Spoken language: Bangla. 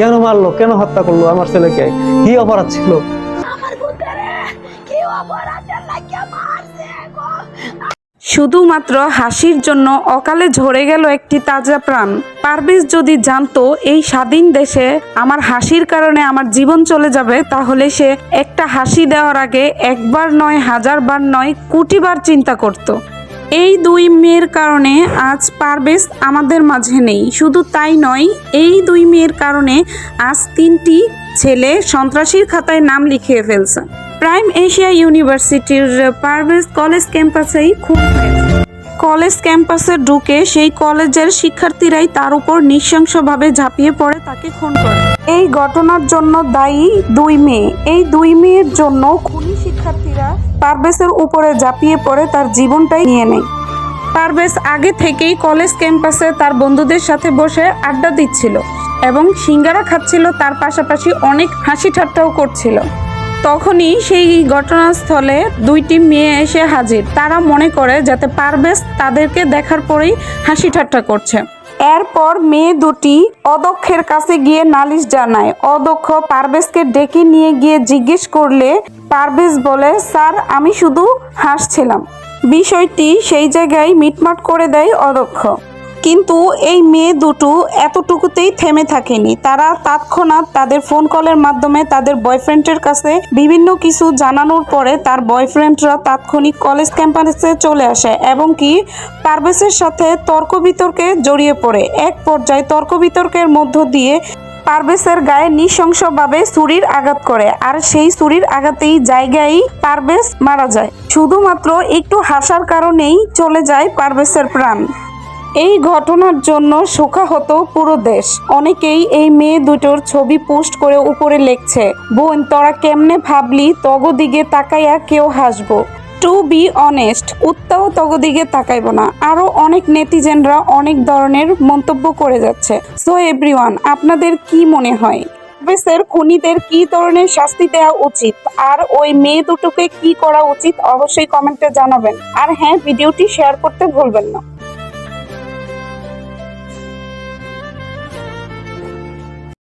কেন মারলো, কেন হত্যা করলো আমার ছেলেকে? কি অপরাধ ছিল? শুধুমাত্র হাসির জন্য অকালে ঝরে গেল একটি তাজা প্রাণ। পারভেজ যদি জানতো এই স্বাধীন দেশে আমার হাসির কারণে আমার জীবন চলে যাবে, তাহলে সে একটা হাসি দেওয়ার আগে একবার নয়, হাজারবার নয়, কোটিবার চিন্তা করত। এই দুই মেয়ের কারণে আজ পারভেজ আমাদের মাঝে নেই। শুধু তাই নয়, এই দুই মেয়ের কারণে আজ 3টি ছেলে সন্ত্রাসীর খাতায় নাম লিখিয়ে ফেলছে। প্রাইম এশিয়া ইউনিভার্সিটির পারভেজ কলেজ ক্যাম্পাসেই খুন হয়েছে। কলেজ ক্যাম্পাসে ঢুকে সেই কলেজের শিক্ষার্থীরাই তার উপর নৃশংসভাবে ঝাঁপিয়ে পড়ে তাকে খুন করে। এই ঘটনার জন্য দায়ী দুই মেয়ে। এই দুই মেয়ের জন্য খুনি শিক্ষার্থীরা পারভেজের উপরে ঝাঁপিয়ে পড়ে তার জীবনটাই নিয়ে নেয়। পারভেজ আগে থেকেই কলেজ ক্যাম্পাসে তার বন্ধুদের সাথে বসে আড্ডা দিচ্ছিল এবং সিঙ্গারা খাচ্ছিল, তার পাশাপাশি অনেক হাসি ঠাট্টাও করছিল। তখনই সেই ঘটনাস্থলে 2টি মেয়ে এসে হাজির। তারা মনে করে যাতে পারভেজ তাদেরকে দেখার পরেই হাসি ঠাট্টা করছে। এরপর মেয়ে দুটি অদক্ষের কাছে গিয়ে নালিশ জানায়। অদক্ষ পারভেজকে ডেকে নিয়ে গিয়ে জিজ্ঞেস করলে পারভেজ বলে, স্যার আমি শুধু হাসছিলাম। বিষয়টি সেই জায়গায় মিটমাট করে দেয় অদক্ষ। কিন্তু এই মেয়ে দুটো এতটুকুতেই থেমে থাকেনি। তারা তৎক্ষণাৎ তাদের ফোন কলের মাধ্যমে তাদের বয়ফ্রেন্ডের কাছে বিভিন্ন কিছু জানানোর পরে তার বয়ফ্রেন্ডরা তাৎক্ষণিক কলেজ ক্যাম্পাসে চলে আসে এবং কি পারভেজের সাথে তর্ক বিতর্কে জড়িয়ে পড়ে। এক পর্যায়ে তর্ক বিতর্কের মধ্য দিয়ে পারভেজের গায়ে নৃশংসভাবে ছুরির আঘাত করে, আর সেই ছুরির আঘাতেই জায়গায় পারভেজ মারা যায়। শুধুমাত্র একটু হাসার কারণেই চলে যায় পারভেজের প্রাণ। এই ঘটনার জন্য শোকাহত পুরো দেশ। অনেকেই এই মেয়ে দুটোর ছবি পোস্ট করে উপরে লিখছে, বোন তোরা কেমনে ভাবলি তগদিকে তাকাইয়া কেউ হাসবো। টু বি অনেস্ট, কুত্তাও তগদিকে তাকাইব না। আরো অনেক নেটিজেনরা অনেক ধরনের মন্তব্য করে যাচ্ছে। সো এভরিওয়ান, আপনাদের কি মনে হয় পারভেজের খুনিদের কি ধরনের শাস্তি দেওয়া উচিত, আর ওই মেয়ে দুটোকে কি করা উচিত? অবশ্যই কমেন্টে জানাবেন। আর হ্যাঁ, ভিডিওটি শেয়ার করতে ভুলবেন না।